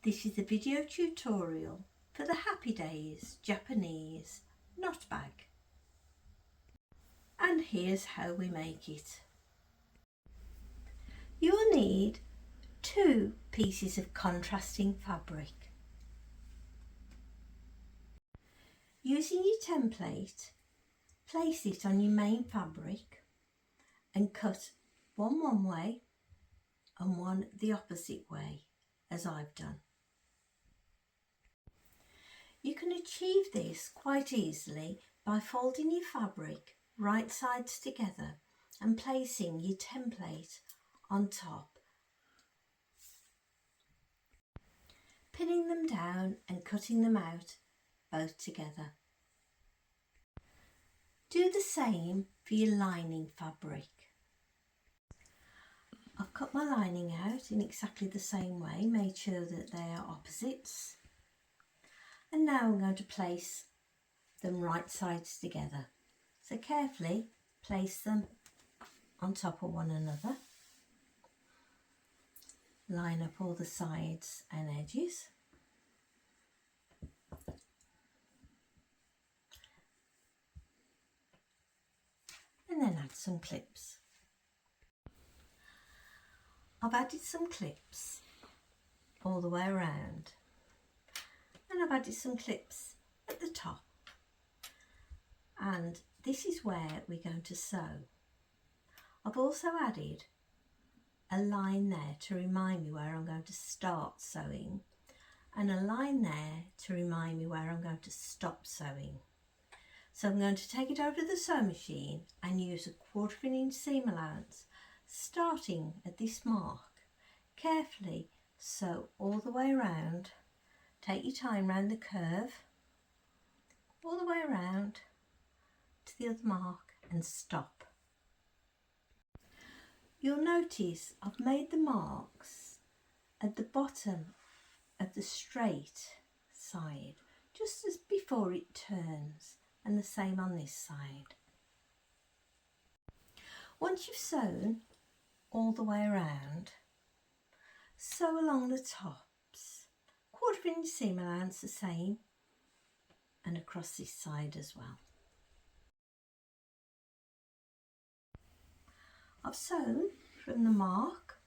This is a video tutorial for the Happy Days Japanese knot bag. And here's how we make it. You will need 2 pieces of contrasting fabric. Using your template, place it on your main fabric and cut one way and one the opposite way, as I've done. You can achieve this quite easily by folding your fabric right sides together and placing your template on top, pinning them down and cutting them out both together. Do the same for your lining fabric. I've cut my lining out in exactly the same way, made sure that they are opposites. And now I'm going to place them right sides together. So carefully place them on top of one another. Line up all the sides and edges. And then add some clips. I've added some clips all the way around. And I've added some clips at the top, and this is where we're going to sew. I've also added a line there to remind me where I'm going to start sewing, and a line there to remind me where I'm going to stop sewing. So I'm going to take it over to the sewing machine and use a 1/4 inch seam allowance, starting at this mark. Carefully sew all the way around. Take your time round the curve, all the way around to the other mark and stop. You'll notice I've made the marks at the bottom of the straight side, just as before it turns, and the same on this side. Once you've sewn all the way around, sew along the top. 1/4 inch seam allowance the same, and across this side as well. I've sewn from the mark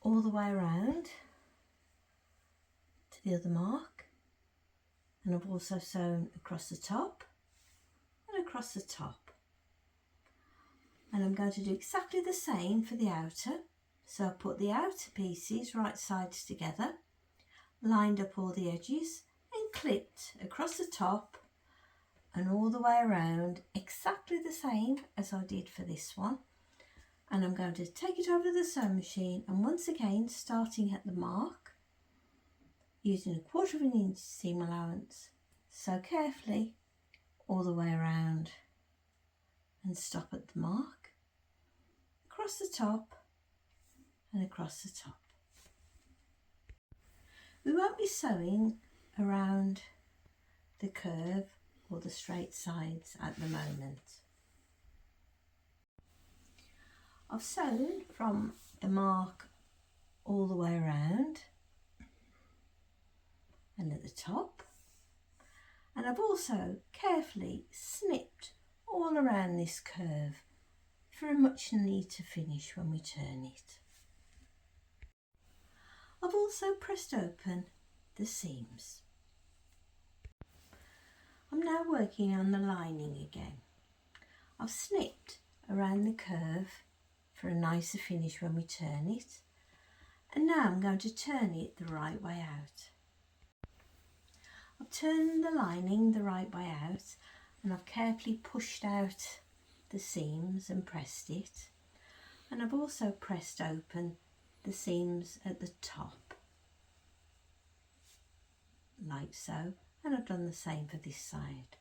all the way around to the other mark, and I've also sewn across the top and across the top. And I'm going to do exactly the same for the outer. So I put the outer pieces right sides together, lined up all the edges and clipped across the top and all the way around, exactly the same as I did for this one. And I'm going to take it over to the sewing machine, and once again starting at the mark, using a 1/4 inch seam allowance, sew carefully all the way around and stop at the mark, across the top and across the top. We won't be sewing around the curve or the straight sides at the moment. I've sewn from the mark all the way around and at the top, and I've also carefully snipped all around this curve for a much neater finish when we turn it. I've also pressed open the seams. I'm now working on the lining again. I've snipped around the curve for a nicer finish when we turn it, and now I'm going to turn it the right way out. I've turned the lining the right way out, and I've carefully pushed out the seams and pressed it, and I've also pressed open the seams at the top, like so, and I've done the same for this side.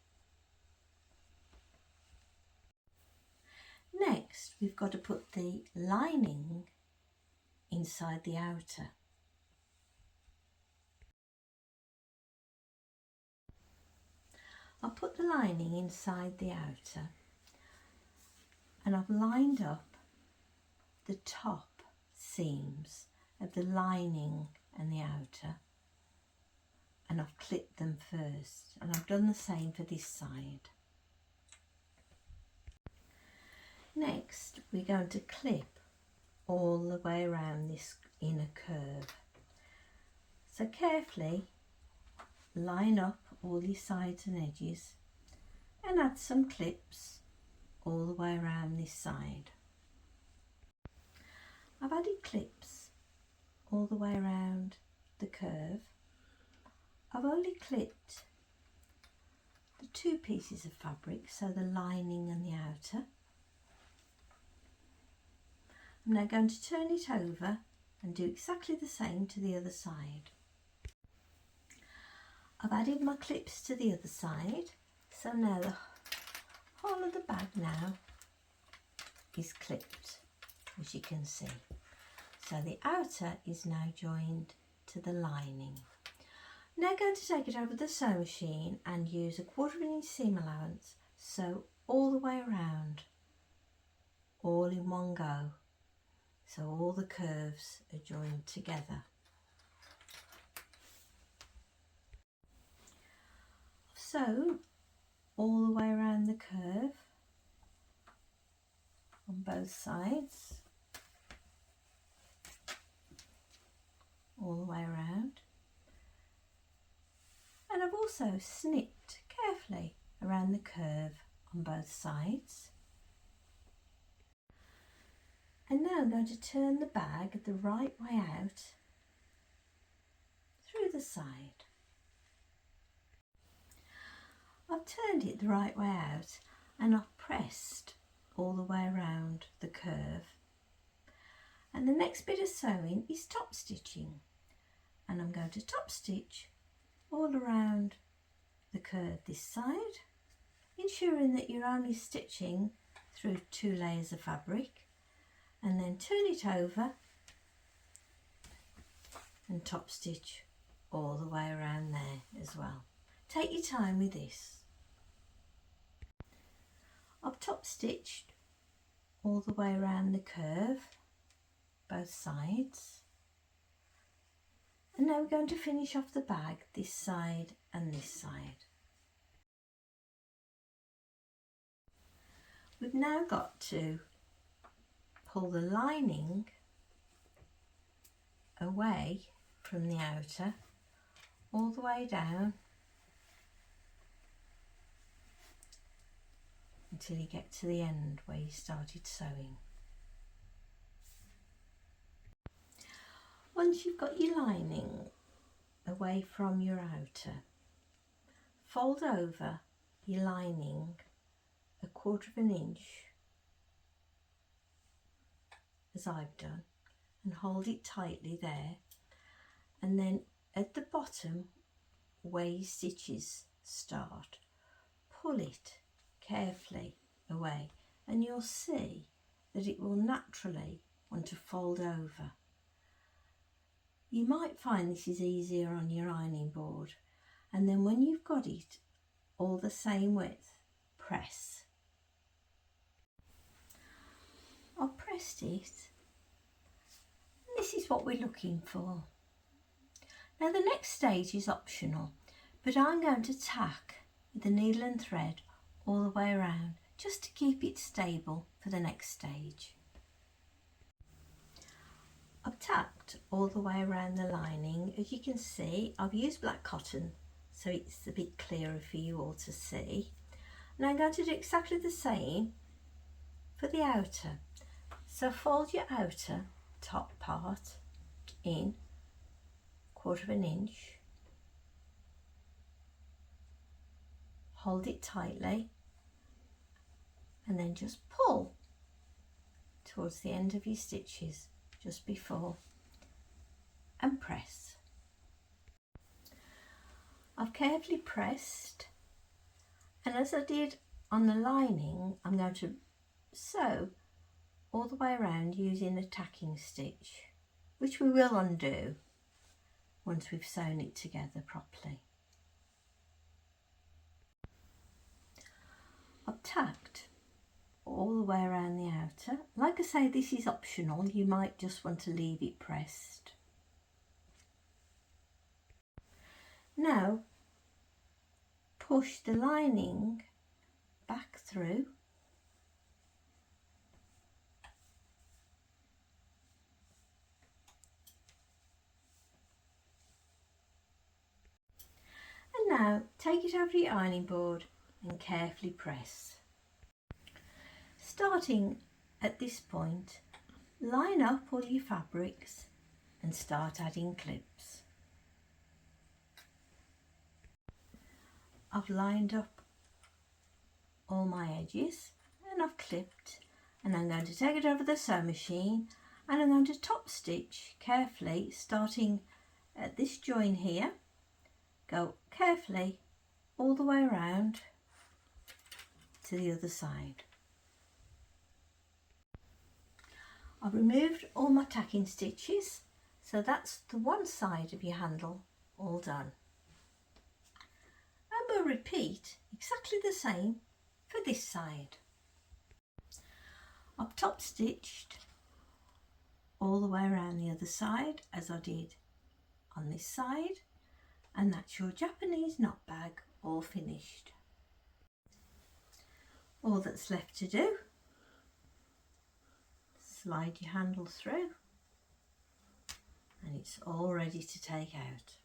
Next, we've got to put the lining inside the outer. I'll put the lining inside the outer, and I've lined up the top seams of the lining and the outer and I've clipped them first, and I've done the same for this side. Next we're going to clip all the way around this inner curve. So carefully line up all your sides and edges and add some clips all the way around this side. I've added clips all the way around the curve. I've only clipped the two pieces of fabric, so the lining and the outer. I'm now going to turn it over and do exactly the same to the other side. I've added my clips to the other side, so now the whole of the bag now is clipped, as you can see. So the outer is now joined to the lining. Now going to take it over the sewing machine and use a 1/4 inch seam allowance, sew all the way around, all in one go, so all the curves are joined together. I've sewn all the way around the curve on both sides, all the way around, and I've also snipped carefully around the curve on both sides. And now I'm going to turn the bag the right way out through the side. I've turned it the right way out and I've pressed all the way around the curve. And the next bit of sewing is top stitching, and I'm going to top stitch all around the curve this side, ensuring that you're only stitching through 2 layers of fabric, and then turn it over and top stitch all the way around there as well. Take your time with this. I've top stitched all the way around the curve, both sides, and now we're going to finish off the bag this side and this side. We've now got to pull the lining away from the outer all the way down until you get to the end where you started sewing. Once you've got your lining away from your outer, fold over your lining 1/4 inch, as I've done, and hold it tightly there, and then at the bottom where your stitches start, pull it carefully away, and you'll see that it will naturally want to fold over. You might find this is easier on your ironing board, and then when you've got it all the same width, press. I've pressed it, and this is what we're looking for. Now the next stage is optional, but I'm going to tack with the needle and thread all the way around just to keep it stable for the next stage. I've tacked all the way around the lining. As you can see, I've used black cotton so it's a bit clearer for you all to see. And I'm going to do exactly the same for the outer. So fold your outer top part in 1/4 inch, hold it tightly, and then just pull towards the end of your stitches just before, and press. I've carefully pressed, and as I did on the lining, I'm going to sew all the way around using a tacking stitch, which we will undo once we've sewn it together properly. I've tacked all the way around the outer. Like I say, this is optional, you might just want to leave it pressed. Now push the lining back through and now take it over your ironing board and carefully press. Starting at this point, line up all your fabrics and start adding clips. I've lined up all my edges and I've clipped, and I'm going to take it over the sewing machine and I'm going to top stitch carefully, starting at this join here, go carefully all the way around to the other side. I've removed all my tacking stitches, so that's the one side of your handle all done. And we'll repeat exactly the same for this side. I've top stitched all the way around the other side as I did on this side, and that's your Japanese knot bag all finished. All that's left to do, slide your handle through and it's all ready to take out.